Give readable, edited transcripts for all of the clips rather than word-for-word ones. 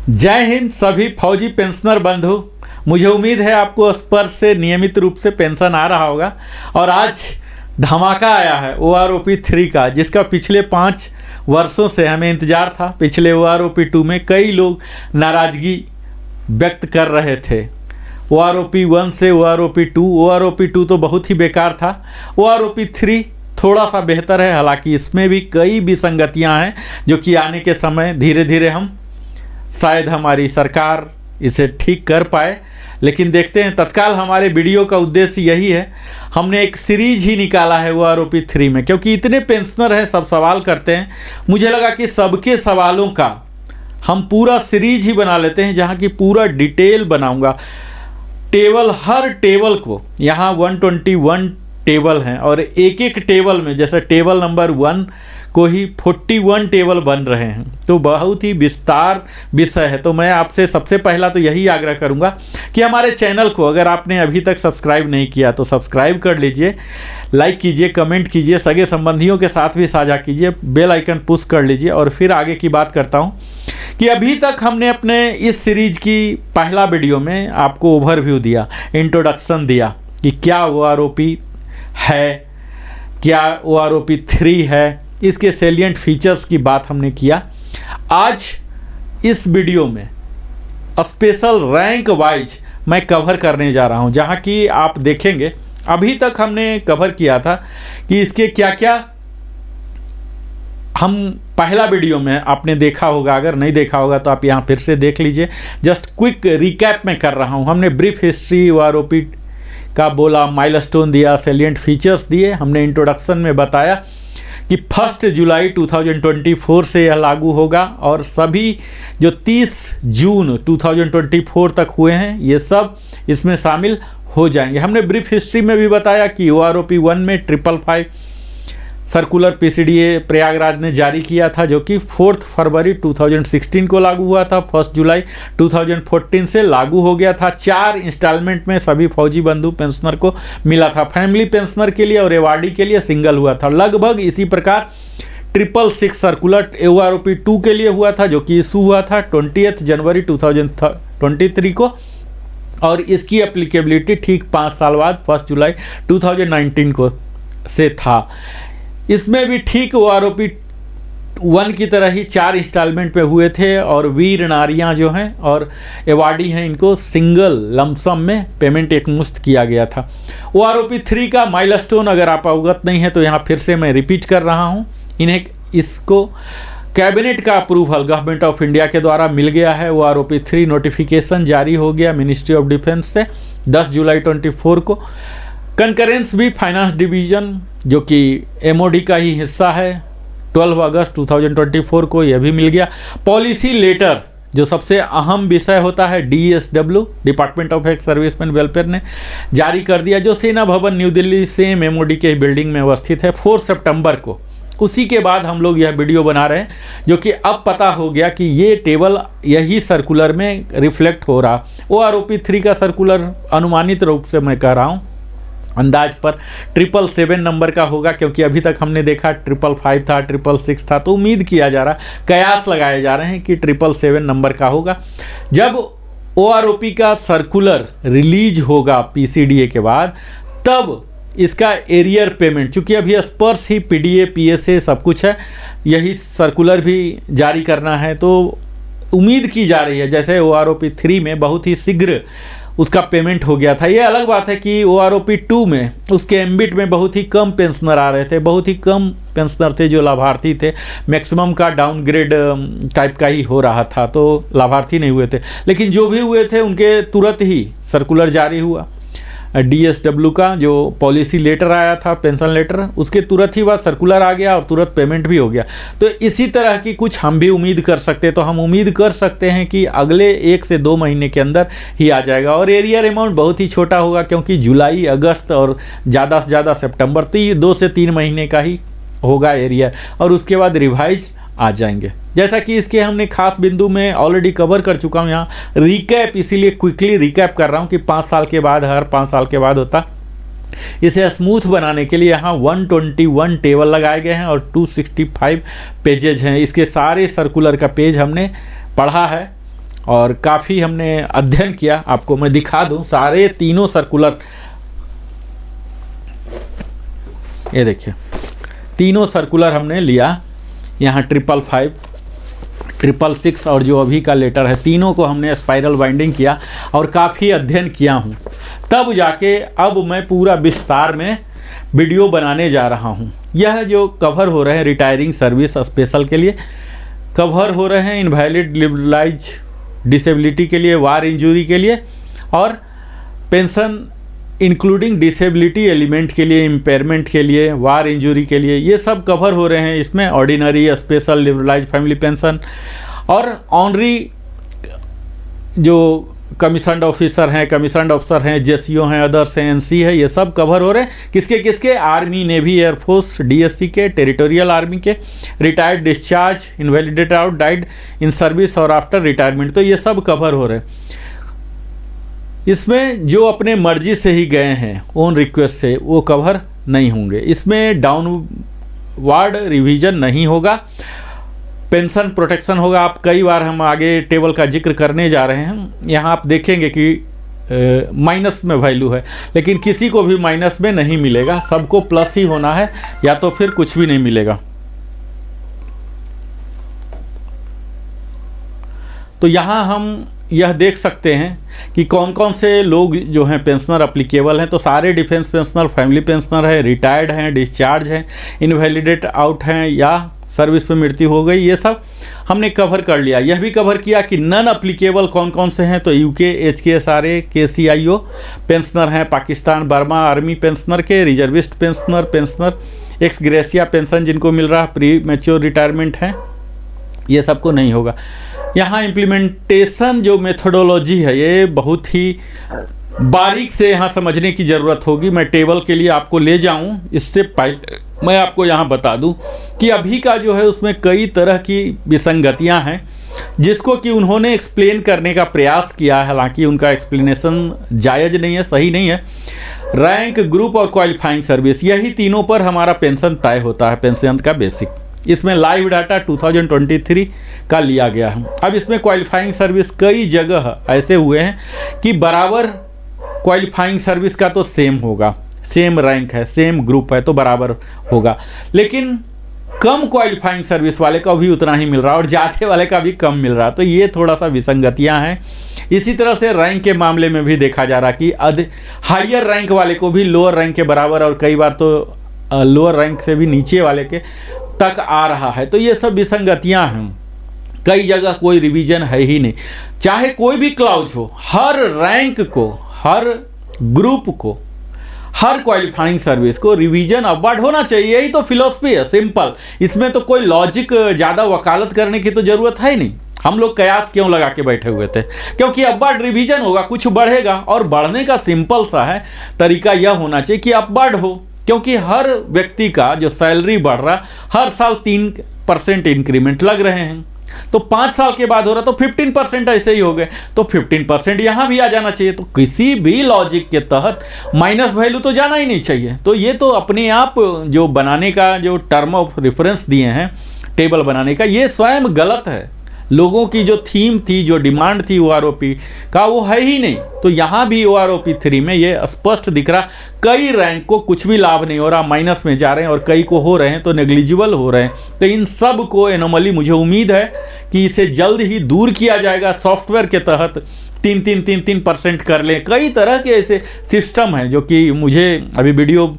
जय हिंद सभी फौजी पेंशनर बंधु। मुझे उम्मीद है आपको स्पर्श से नियमित रूप से पेंशन आ रहा होगा और आज धमाका आया है OROP 3 का, जिसका पिछले 5 वर्षों से हमें इंतज़ार था। पिछले OROP 2 में कई लोग नाराज़गी व्यक्त कर रहे थे। OROP 1 से OROP 2 तो बहुत ही बेकार था। OROP 3 थोड़ा सा बेहतर है, हालांकि इसमें भी कई विसंगतियां हैं जो कि आने के समय धीरे धीरे हम शायद हमारी सरकार इसे ठीक कर पाए। लेकिन देखते हैं। तत्काल हमारे वीडियो का उद्देश्य यही है, हमने एक सीरीज ही निकाला है OROP 3 में, क्योंकि इतने पेंशनर हैं, सब सवाल करते हैं। मुझे लगा कि सबके सवालों का हम पूरा सीरीज ही बना लेते हैं, जहाँ की पूरा डिटेल बनाऊंगा। टेबल, हर टेबल को, यहाँ 121 टेबल हैं और एक एक टेबल में, जैसे टेबल नंबर 1 को ही 41 टेबल बन रहे हैं, तो बहुत ही विस्तार विषय है। तो मैं आपसे सबसे पहला तो यही आग्रह करूंगा कि हमारे चैनल को अगर आपने अभी तक सब्सक्राइब नहीं किया तो सब्सक्राइब कर लीजिए, लाइक कीजिए, कमेंट कीजिए, सगे संबंधियों के साथ भी साझा कीजिए, बेल आइकन पुश कर लीजिए। और फिर आगे की बात करता हूं कि अभी तक हमने अपने इस सीरीज की पहला वीडियो में आपको ओवरव्यू दिया, इंट्रोडक्शन दिया कि क्या OROP है, क्या OROP 3 है, इसके सेलिएंट फीचर्स की बात हमने किया। आज इस वीडियो में स्पेशल रैंक वाइज मैं कवर करने जा रहा हूं, जहां कि आप देखेंगे अभी तक हमने कवर किया था कि इसके क्या क्या हम पहला वीडियो में आपने देखा होगा। अगर नहीं देखा होगा तो आप यहां फिर से देख लीजिए। जस्ट क्विक रिकैप में कर रहा हूं। हमने ब्रीफ हिस्ट्री OROP का बोला, माइलस्टोन दिया, सेलिएंट फीचर्स दिए। हमने इंट्रोडक्शन में बताया कि 1 जुलाई 2024 से यह लागू होगा और सभी जो 30 जून 2024 तक हुए हैं ये सब इसमें शामिल हो जाएंगे। हमने ब्रीफ हिस्ट्री में भी बताया कि OROP 1 में 555 सर्कुलर PCDA प्रयागराज ने जारी किया था, जो कि 4 फरवरी 2016 को लागू हुआ था। 1 जुलाई 2014 से लागू हो गया था। 4 इंस्टॉलमेंट में सभी फौजी बंधु पेंशनर को मिला था। फैमिली पेंशनर के लिए और एवार्डी के लिए सिंगल हुआ था। लगभग इसी प्रकार 666 सर्कुलर OROP 2 के लिए हुआ था, जो कि इशू हुआ था 20 जनवरी 2023 को, और इसकी एप्लीकेबिलिटी ठीक 5 साल बाद 1 जुलाई 2019 को से था। इसमें भी ठीक OROP 1 की तरह ही 4 इंस्टॉलमेंट पे हुए थे और वीर नारियां जो हैं और एवार्डी हैं, इनको सिंगल लमसम में पेमेंट एकमुश्त किया गया था। OROP 3 का माइलस्टोन अगर आप अवगत नहीं है तो यहाँ फिर से मैं रिपीट कर रहा हूँ। इसको कैबिनेट का अप्रूवल गवर्नमेंट ऑफ इंडिया के द्वारा मिल गया है। OROP 3 नोटिफिकेशन जारी हो गया मिनिस्ट्री ऑफ डिफेंस से 10 जुलाई 24 को। कंकरेंस भी फाइनेंस डिवीजन, जो कि MOD का ही हिस्सा है, 12 अगस्त 2024 को यह भी मिल गया। पॉलिसी लेटर, जो सबसे अहम विषय होता है, DSW department of ex serviceman welfare ने जारी कर दिया, जो सेना भवन न्यू दिल्ली सेम MOD के बिल्डिंग में अवस्थित है, 4 सितंबर को। उसी के बाद हम लोग यह वीडियो बना रहे हैं, जो कि अब पता हो गया कि ये टेबल यही सर्कुलर में रिफ्लेक्ट हो रहा। OROP 3 का सर्कुलर अनुमानित रूप से मैं कह रहा हूँ, अंदाज पर 777 नंबर का होगा, क्योंकि अभी तक हमने देखा 555 था, 666 था, तो उम्मीद किया जा रहा, कयास लगाए जा रहे हैं कि 777 नंबर का होगा। जब OROP का सर्कुलर रिलीज होगा PCDA के बाद, तब इसका एरियर पेमेंट, चूँकि अभी स्पर्श ही PDA PSA सब कुछ है, यही सर्कुलर भी जारी करना है, तो उम्मीद की जा रही है जैसे OROP 3 में बहुत ही शीघ्र उसका पेमेंट हो गया था। ये अलग बात है कि OROP 2 में उसके एम्बिट में बहुत ही कम पेंशनर आ रहे थे, बहुत ही कम पेंशनर थे जो लाभार्थी थे, मैक्सिमम का डाउनग्रेड टाइप का ही हो रहा था, तो लाभार्थी नहीं हुए थे। लेकिन जो भी हुए थे उनके तुरंत ही सर्कुलर जारी हुआ। DSW का जो पॉलिसी लेटर आया था, पेंशन लेटर, उसके तुरंत ही बाद सर्कुलर आ गया और तुरंत पेमेंट भी हो गया। तो इसी तरह की कुछ हम भी उम्मीद कर सकते हैं। तो हम उम्मीद कर सकते हैं कि अगले 1 से 2 महीने के अंदर ही आ जाएगा। और एरियर अमाउंट बहुत ही छोटा होगा, क्योंकि जुलाई, अगस्त और ज़्यादा से ज़्यादा सितंबर, तो ये 2 से 3 महीने का ही होगा एरियर, और उसके बाद रिवाइज आ जाएंगे। जैसा कि इसके हमने खास बिंदु में ऑलरेडी कवर कर चुका हूँ, यहाँ रिकैप, इसीलिए क्विकली रिकैप कर रहा हूँ कि 5 साल के बाद, हर 5 साल के बाद होता। इसे स्मूथ बनाने के लिए यहाँ 121 टेबल लगाए गए हैं और 265 पेजेज हैं। इसके सारे सर्कुलर का पेज हमने पढ़ा है और काफ़ी हमने अध्ययन किया। आपको मैं दिखा दूं सारे तीनों सर्कुलर, ये देखिए तीनों सर्कुलर हमने लिया, यहाँ 555, 666 और जो अभी का लेटर है, तीनों को हमने स्पाइरल बाइंडिंग किया और काफ़ी अध्ययन किया हूँ। तब जाके अब मैं पूरा विस्तार में वीडियो बनाने जा रहा हूँ। यह जो कवर हो रहे हैं रिटायरिंग सर्विस स्पेशल के लिए, कवर हो रहे हैं इनवैलिड लिबरलाइज डिसेबिलिटी के लिए, वार इंजरी के लिए, और पेंशन इंक्लूडिंग डिसेबिलिटी एलिमेंट के लिए, इम्पेयरमेंट के लिए, वार इंजरी के लिए, ये सब कवर हो रहे हैं इसमें। Ordinary, special, liberalise family pension और ऑनरी जो कमीशन्ड ऑफिसर हैं, कमीशन्ड अफसर हैं, जेसीओ हैं, अदर्स हैं, एनसी है, ये सब कवर हो रहे हैं। किसके किसके? आर्मी, नेवी, एयरफोर्स, डीएससी के, टेरिटोरियल आर्मी के, retired, discharge, invalidated out, died in service और आफ्टर रिटायरमेंट, तो ये सब कवर हो रहे हैं। इसमें जो अपने मर्जी से ही गए हैं ओन रिक्वेस्ट से, वो कवर नहीं होंगे। इसमें डाउनवार्ड रिवीजन नहीं होगा, पेंशन प्रोटेक्शन होगा। आप कई बार हम आगे टेबल का जिक्र करने जा रहे हैं, यहाँ आप देखेंगे कि माइनस में वैल्यू है, लेकिन किसी को भी माइनस में नहीं मिलेगा, सबको प्लस ही होना है, या तो फिर कुछ भी नहीं मिलेगा। तो यहाँ हम यह देख सकते हैं कि कौन कौन से लोग जो हैं पेंशनर अप्लीकेबल हैं। तो सारे डिफेंस पेंशनर, फैमिली पेंशनर है, रिटायर्ड हैं, डिस्चार्ज हैं, इनवैलिडेट आउट हैं या सर्विस में मृत्यु हो गई, ये सब हमने कवर कर लिया। यह भी कवर किया कि नन अप्लीकेबल कौन कौन से हैं। तो यूके, HKSRA, KCIO पेंशनर हैं, पाकिस्तान बर्मा आर्मी पेंशनर के, reservist pensioner, x gratia pension जिनको मिल रहा, प्री मैच्योर रिटायरमेंट हैं, ये सबको नहीं होगा। यहाँ इम्प्लीमेंटेशन जो मेथोडोलॉजी है, ये बहुत ही बारीक से यहाँ समझने की ज़रूरत होगी। मैं टेबल के लिए आपको ले जाऊँ, इससे पहले मैं आपको यहाँ बता दूँ कि अभी का जो है उसमें कई तरह की विसंगतियाँ हैं, जिसको कि उन्होंने एक्सप्लेन करने का प्रयास किया है। हालांकि उनका एक्सप्लेनेशन जायज़ नहीं है, सही नहीं है। रैंक, ग्रुप और क्वालिफाइंग सर्विस, यही तीनों पर हमारा पेंशन तय होता है, पेंशन का बेसिक। इसमें लाइव डाटा 2023 का लिया गया है। अब इसमें क्वालिफाइंग सर्विस कई जगह ऐसे हुए हैं कि बराबर क्वालिफाइंग सर्विस का तो सेम होगा, सेम रैंक है, सेम ग्रुप है तो बराबर होगा, लेकिन कम क्वालिफाइंग सर्विस वाले का भी उतना ही मिल रहा है और ज़्यादा वाले का भी कम मिल रहा। तो ये थोड़ा सा विसंगतियाँ हैं। इसी तरह से रैंक के मामले में भी देखा जा रहा कि हायर रैंक वाले को भी लोअर रैंक के बराबर और कई बार तो लोअर रैंक से भी नीचे वाले के तक आ रहा है। तो ये सब विसंगतियां हैं। कई जगह कोई रिवीजन है ही नहीं, चाहे कोई भी क्लाउज हो, हर रैंक को, हर ग्रुप को, हर क्वालिफाइंग सर्विस को रिवीजन अपवर्ड होना चाहिए। यही तो फिलॉसफी है, सिंपल। इसमें तो कोई लॉजिक ज़्यादा वकालत करने की तो ज़रूरत है ही नहीं। हम लोग कयास क्यों लगा के बैठे हुए थे? क्योंकि अपवर्ड रिवीजन होगा, कुछ बढ़ेगा, और बढ़ने का सिंपल सा है तरीका यह होना चाहिए कि अपवर्ड हो, क्योंकि हर व्यक्ति का जो सैलरी बढ़ रहा, हर साल 3% इंक्रीमेंट लग रहे हैं, तो 5 साल के बाद हो रहा तो 15% ऐसे ही हो गए, तो 15% यहाँ भी आ जाना चाहिए। तो किसी भी लॉजिक के तहत माइनस वैल्यू तो जाना ही नहीं चाहिए। तो ये तो अपने आप जो बनाने का जो टर्म ऑफ रेफरेंस दिए हैं टेबल बनाने का, ये स्वयं गलत है। लोगों की जो थीम थी, जो डिमांड थी OROP का, वो है ही नहीं। तो यहाँ भी OROP 3 में ये स्पष्ट दिख रहा, कई रैंक को कुछ भी लाभ नहीं हो रहा, माइनस में जा रहे हैं, और कई को हो रहे हैं तो नेग्लिजिबल हो रहे हैं। तो इन सब को एनोमली, मुझे उम्मीद है कि इसे जल्द ही दूर किया जाएगा। सॉफ्टवेयर के तहत 3% कर लें। कई तरह के ऐसे सिस्टम हैं जो कि मुझे अभी वीडियो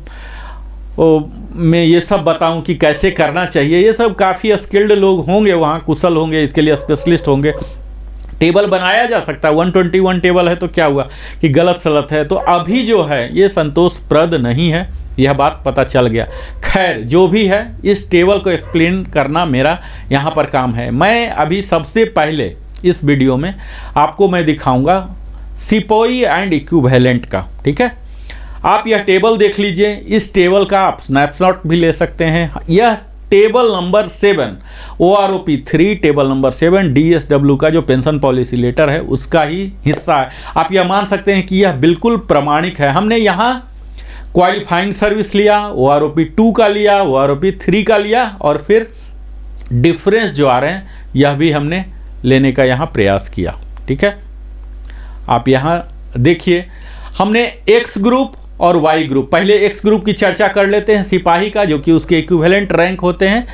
में ये सब बताऊं कि कैसे करना चाहिए। ये सब काफ़ी स्किल्ड लोग होंगे वहाँ, कुशल होंगे, इसके लिए स्पेशलिस्ट होंगे। टेबल बनाया जा सकता है, 121 टेबल है तो क्या हुआ कि गलत सलत है। तो अभी जो है ये संतोषप्रद नहीं है, यह बात पता चल गया। खैर जो भी है, इस टेबल को एक्सप्लेन करना मेरा यहाँ पर काम है। मैं अभी सबसे पहले इस वीडियो में आपको मैं दिखाऊंगा सिपोई एंड इक्विवेलेंट का, ठीक है। आप यह टेबल देख लीजिए, इस टेबल का आप स्नैपशॉट भी ले सकते हैं। यह table number 7 OROP 3 table number 7 DSW का जो पेंशन पॉलिसी लेटर है उसका ही हिस्सा है। आप यह मान सकते हैं कि यह बिल्कुल प्रमाणिक है। हमने यहाँ क्वालिफाइंग सर्विस लिया, OROP 2 का लिया, OROP 3 का लिया, और फिर डिफरेंस जो आ रहे हैं यह भी हमने लेने का यहाँ प्रयास किया, ठीक है, आप यहाँ देखिए हमने एक्स ग्रुप और वाई ग्रुप, पहले एक्स ग्रुप की चर्चा कर लेते हैं, सिपाही का, जो कि उसके इक्विवेलेंट रैंक होते हैं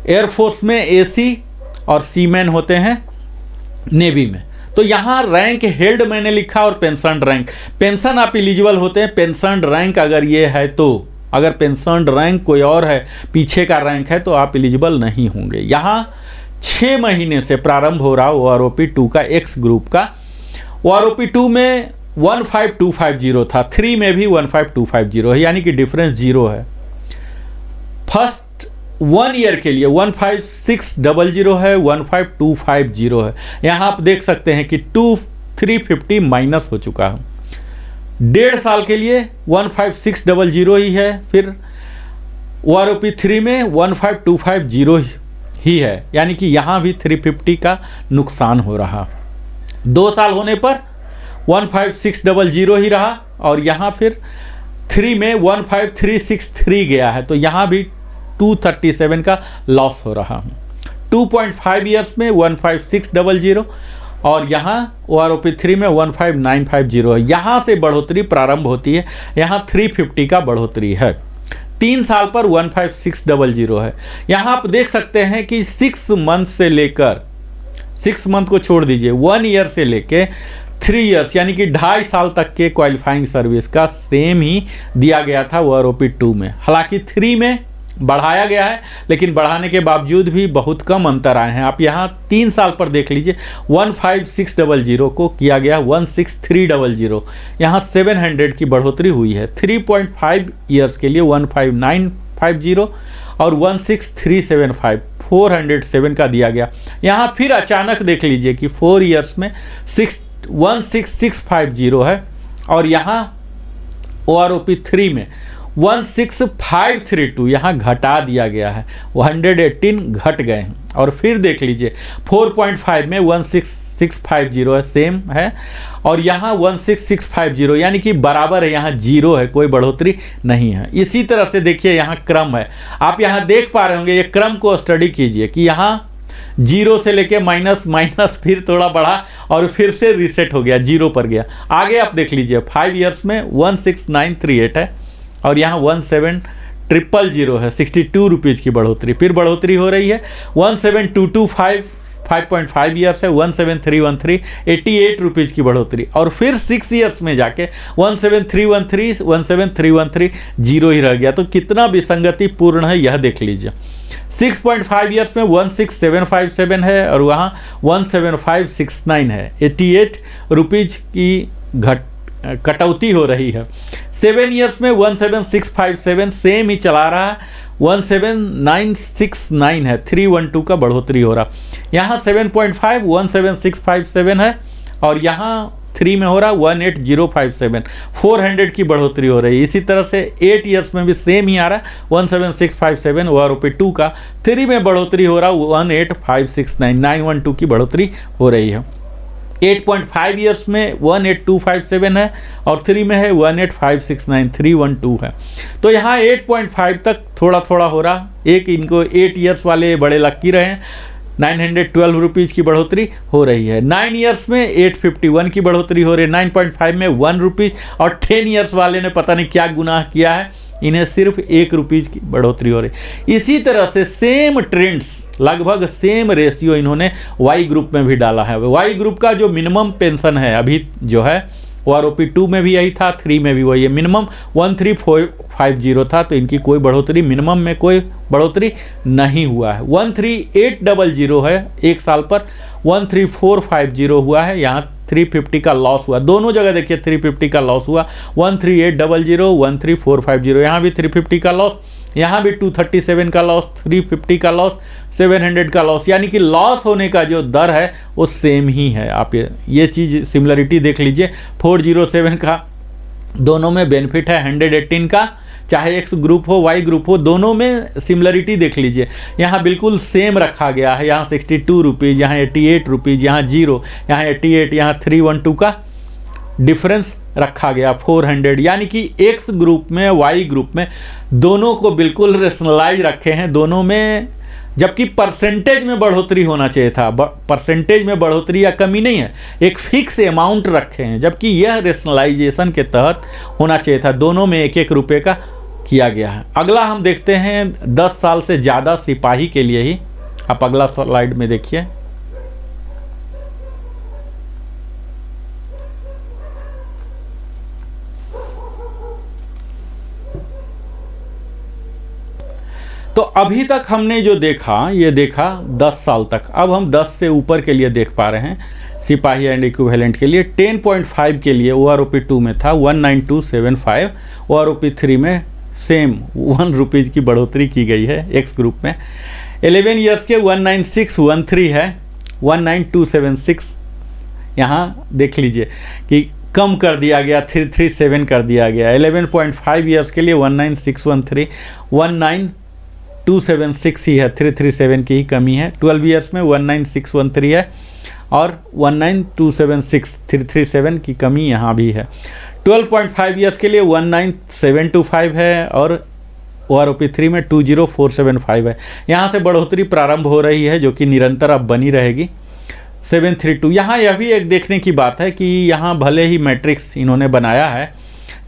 एयरफोर्स में एसी और सीमैन होते हैं नेवी में। तो यहाँ रैंक हेल्ड मैंने लिखा और पेंशन रैंक, पेंशन आप एलिजिबल होते हैं, पेंशन रैंक अगर ये है तो, अगर पेंशन रैंक कोई और है, पीछे का रैंक है, तो आप एलिजिबल नहीं होंगे। यहाँ 6 महीने से प्रारंभ हो रहा OROP 2 का एक्स ग्रुप का। OROP 2 में 15250 था, 3 में भी 15250 है, यानी कि डिफरेंस 0 है। फर्स्ट 1 ईयर के लिए 15600 है, 15250 है। यहाँ आप देख सकते हैं कि 350 माइनस हो चुका है। 1.5 साल के लिए 15600 ही है, फिर OROP 3 में 15250 ही है, यानी कि यहाँ भी 350 का नुकसान हो रहा। 2 साल होने पर 15600 ही रहा, और यहाँ फिर 3 में 15363 गया है, तो यहाँ भी 237 का लॉस हो रहा। 2.5 ईयर्स में 15600 और यहाँ OROP 3 में 15950 है। यहाँ से बढ़ोतरी प्रारंभ होती है, यहाँ 350 का बढ़ोतरी है। 3 साल पर 15600 है। यहाँ आप देख सकते हैं कि 6 मंथ से लेकर, 6 मंथ को छोड़ दीजिए, 1 ईयर से लेके 3 ईयर्स यानी कि 2.5 साल तक के क्वालिफाइंग सर्विस का सेम ही दिया गया था OROP 2 में। हालांकि 3 में बढ़ाया गया है, लेकिन बढ़ाने के बावजूद भी बहुत कम अंतर आए हैं। आप यहाँ 3 साल पर देख लीजिए, 15600 को किया गया 16300, यहाँ 700 की बढ़ोतरी हुई है। 3.5 ईयर्स के लिए 15950 और 16375, 407 का दिया गया। यहाँ फिर अचानक देख लीजिए कि 4 ईयर्स में 16650 है, और यहाँ OROP 3 में 16532 यहाँ घटा दिया गया है, 118 घट गए हैं। और फिर देख लीजिए 4.5 में 16650 है, सेम है, और यहाँ 16650 यानी कि बराबर है, यहाँ 0 है, कोई बढ़ोतरी नहीं है। इसी तरह से देखिए यहाँ क्रम है, आप यहाँ देख पा रहे होंगे, ये क्रम को स्टडी कीजिए कि यहाँ 0 से लेके माइनस माइनस, फिर थोड़ा बढ़ा और फिर से रीसेट हो गया, 0 पर गया। आगे आप देख लीजिए 5 ईयर्स में 16938 है, और यहाँ 17000 है, 62 रुपीज़ की बढ़ोतरी, फिर बढ़ोतरी हो रही है। 17225 5.5 ईयर्स है, 17313 88 रुपीज़ की बढ़ोतरी, और फिर 6 ईयर्स में जाके 17313 17313 0 ही रह गया। तो कितना विसंगति पूर्ण है यह देख लीजिए। 6.5 ईयर्स में 16757 है, और वहाँ 17569 है, 88 रुपीज़ की कटौती हो रही है। 7 ईयर्स में 17657 सेम ही चला रहा है, 17969 है, 312 का बढ़ोतरी हो रहा। यहाँ 7.5 17657 है, और यहाँ 3 में हो रहा 18057, 400 की बढ़ोतरी हो रही है। इसी तरह से 8 ईयर्स में भी सेम ही आ रहा है, 17657 OROP 2 का, 3 में बढ़ोतरी हो रहा 18569, 912 की बढ़ोतरी हो रही है। 8.5 ईयर्स में 18257 है, और 3 में है 18569, 312 है। तो यहाँ 8.5 तक थोड़ा थोड़ा हो रहा, एक इनको 8 ईयर्स वाले बड़े लक्की रहे हैं, 912 रुपीज़ की बढ़ोतरी हो रही है। 9 ईयर्स में 851 की बढ़ोतरी हो रही है, 9.5 में 1 रुपीज़, और 10 ईयर्स वाले ने पता नहीं क्या गुनाह किया है, इन्हें सिर्फ 1 रुपीज़ की बढ़ोतरी हो रही। इसी तरह से सेम ट्रेंड्स, लगभग सेम रेशियो इन्होंने वाई ग्रुप में भी डाला है। वाई ग्रुप का जो मिनिमम पेंशन है अभी जो है, OROP 2 में भी यही था, 3 में भी वही है, मिनिमम 13450 था, तो इनकी कोई बढ़ोतरी, मिनिमम में कोई बढ़ोतरी नहीं हुआ है। 13800 है, 1 साल पर 13450 हुआ है, यहाँ 350 का लॉस हुआ। दोनों जगह देखिए 350 का लॉस हुआ, 13800 13450, यहाँ भी 350 का लॉस, यहाँ भी 237 का लॉस, 350 का लॉस, 700 का लॉस, यानी कि लॉस होने का जो दर है वो सेम ही है। आप ये चीज़ सिमिलरिटी देख लीजिए, 407 का दोनों में बेनिफिट है, 118 का, चाहे एक्स ग्रुप हो वाई ग्रुप हो, दोनों में सिमिलरिटी देख लीजिए, यहाँ बिल्कुल सेम रखा गया है। यहाँ 62 रुपीज़, यहाँ 88 रुपीज़, यहाँ 0, यहाँ 88, यहाँ 312 का डिफरेंस रखा गया 400, यानी कि एक्स ग्रुप में वाई ग्रुप में दोनों को बिल्कुल रेशनलाइज रखे हैं, दोनों में जबकि परसेंटेज में बढ़ोतरी होना चाहिए था। परसेंटेज में बढ़ोतरी या कमी नहीं है, एक फिक्स अमाउंट रखे हैं, जबकि यह रेशनलाइजेशन के तहत होना चाहिए था। दोनों में 1-1 रुपये का किया गया है। अगला हम देखते हैं 10 साल से ज़्यादा सिपाही के लिए ही। आप अगला स्लाइड में देखिए। तो अभी तक हमने जो देखा, ये देखा 10 साल तक। अब हम 10 से ऊपर के लिए देख पा रहे हैं सिपाही एंड इक्विवेलेंट के लिए। 10.5 के लिए OROP 2 में था 19275, OROP 3 में सेम 1 रुपीज़ की बढ़ोतरी की गई है एक्स ग्रुप में। 11 ईयर्स के 19613 है, 19276 यहाँ देख लीजिए कि कम कर दिया गया, 337 कर दिया गया। 11.5 ईयर्स के लिए 19613, 19276 ही है, 337 की ही कमी है। 12 ईयर्स में 19613 है और 19276, 337 की कमी यहाँ भी है। 12.5 ईयर्स के लिए 19725 है और OROP 3 में 20475 है। यहाँ से बढ़ोतरी प्रारंभ हो रही है जो कि निरंतर अब बनी रहेगी। 732, यहाँ यह भी एक देखने की बात है कि यहाँ भले ही मैट्रिक्स इन्होंने बनाया है,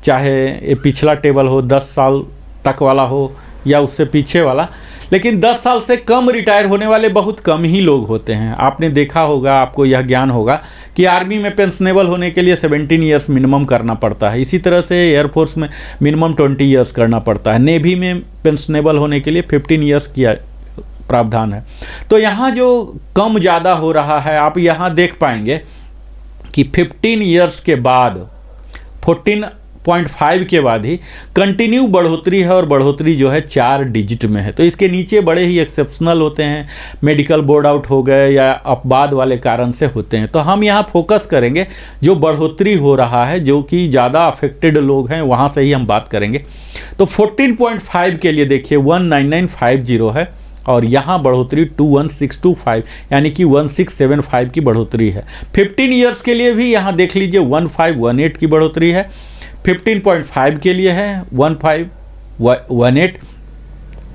चाहे ये पिछला टेबल हो 10 साल तक वाला हो या उससे पीछे वाला, लेकिन 10 साल से कम रिटायर होने वाले बहुत कम ही लोग होते हैं। आपने देखा होगा, आपको यह ज्ञान होगा कि आर्मी में पेंशनेबल होने के लिए 17 ईयर्स मिनिमम करना पड़ता है। इसी तरह से एयरफोर्स में मिनिमम 20 ईयर्स करना पड़ता है। नेवी में पेंशनेबल होने के लिए 15 ईयर्स किया प्रावधान है। तो यहाँ जो कम ज़्यादा हो रहा है, आप यहाँ देख पाएंगे कि 15 ईयर्स के बाद 14.5 के बाद ही कंटिन्यू बढ़ोतरी है और बढ़ोतरी जो है 4 डिजिट में है। तो इसके नीचे बड़े ही एक्सेप्शनल होते हैं, मेडिकल बोर्ड आउट हो गए या अपवाद वाले कारण से होते हैं। तो हम यहाँ फोकस करेंगे जो बढ़ोतरी हो रहा है, जो कि ज़्यादा अफेक्टेड लोग हैं, वहाँ से ही हम बात करेंगे। तो 14.5 के लिए देखिए 19950 है और यहाँ बढ़ोतरी 21625 यानी कि 1675 की बढ़ोतरी है। 15 ईयर्स के लिए भी यहाँ देख लीजिए 1518 की बढ़ोतरी है। 15.5 के लिए है 1518।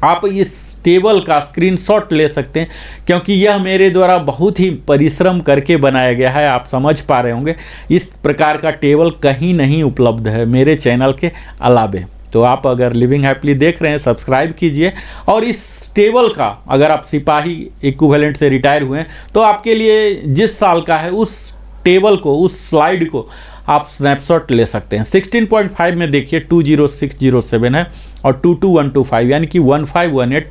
आप इस टेबल का स्क्रीनशॉट ले सकते हैं क्योंकि यह मेरे द्वारा बहुत ही परिश्रम करके बनाया गया है। आप समझ पा रहे होंगे, इस प्रकार का टेबल कहीं नहीं उपलब्ध है मेरे चैनल के अलावे। तो आप अगर लिविंग हैप्पीली देख रहे हैं, सब्सक्राइब कीजिए। और इस टेबल का अगर आप सिपाही इक्विवेलेंट से रिटायर हुए हैं तो आपके लिए जिस साल का है उस टेबल को, उस स्लाइड को आप स्नैपशॉट ले सकते हैं। 16.5 में देखिए 20607 है और 22125 यानी कि 1518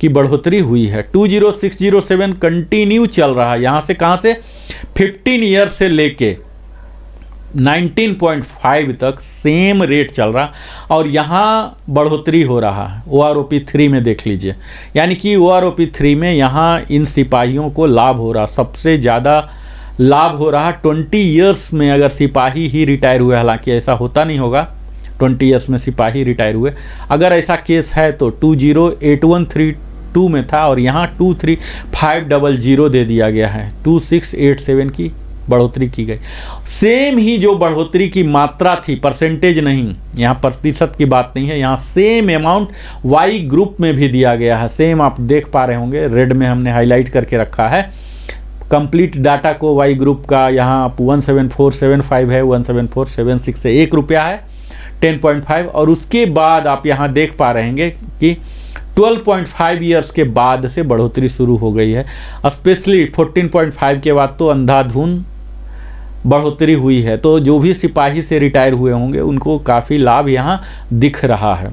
की बढ़ोतरी हुई है। 20607 कंटिन्यू चल रहा है। यहाँ से कहाँ से 15 ईयर से लेके 19.5 तक सेम रेट चल रहा और यहाँ बढ़ोतरी हो रहा है। OROP 3 में देख लीजिए, यानी कि OROP 3 में यहाँ इन सिपाहियों को लाभ हो रहा, सबसे ज़्यादा लाभ हो रहा 20 ईयर्स में अगर सिपाही ही रिटायर हुए। हालांकि ऐसा होता नहीं होगा 20 ईयर्स में सिपाही रिटायर हुए। अगर ऐसा केस है तो 208132 में था और यहाँ 23500 दे दिया गया है। 2687 की बढ़ोतरी की गई। सेम ही जो बढ़ोतरी की मात्रा थी, परसेंटेज नहीं, यहाँ प्रतिशत की बात नहीं है, यहाँ सेम अमाउंट वाई ग्रुप में भी दिया गया है। सेम आप देख पा रहे होंगे, रेड में हमने हाईलाइट करके रखा है कंप्लीट डाटा को। वाई ग्रुप का यहाँ 17475 है, 17476 से 1 रुपया है 10.5। और उसके बाद आप यहाँ देख पा रहे हैं कि 12.5 ईयर्स के बाद से बढ़ोतरी शुरू हो गई है। स्पेशली 14.5 के बाद तो अंधाधुन बढ़ोतरी हुई है। तो जो भी सिपाही से रिटायर हुए होंगे उनको काफ़ी लाभ यहाँ दिख रहा है।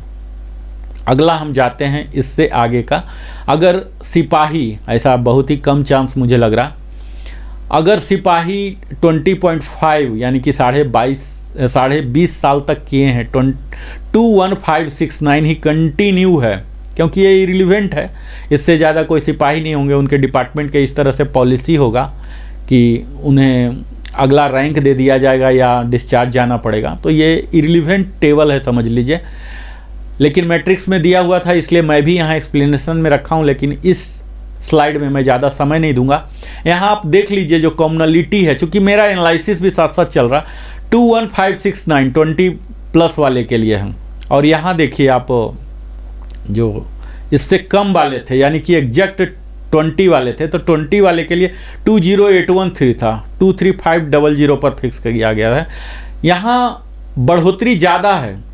अगला हम जाते हैं इससे आगे का। अगर सिपाही, ऐसा बहुत ही कम चांस मुझे लग रहा, अगर सिपाही 20.5 यानी कि 20.5 साल तक किए हैं, 21569 ही कंटिन्यू है, क्योंकि ये इरिलीवेंट है। इससे ज़्यादा कोई सिपाही नहीं होंगे। उनके डिपार्टमेंट के इस तरह से पॉलिसी होगा कि उन्हें अगला रैंक दे दिया जाएगा या डिस्चार्ज जाना पड़ेगा। तो ये इरिलीवेंट टेबल है समझ लीजिए, लेकिन मैट्रिक्स में दिया हुआ था इसलिए मैं भी यहाँ एक्सप्लेनेशन में रखा हूँ, लेकिन इस स्लाइड में मैं ज़्यादा समय नहीं दूंगा। यहाँ आप देख लीजिए जो कॉमनलिटी है, चूँकि मेरा एनालिसिस भी साथ साथ चल रहा, 21569 20+ वाले के लिए है। और यहाँ देखिए आप जो इससे कम वाले थे, यानी कि एग्जैक्ट 20 वाले थे, तो 20 वाले के लिए 20813 था, 23500 पर फिक्स किया गया है। यहाँ बढ़ोतरी ज़्यादा है।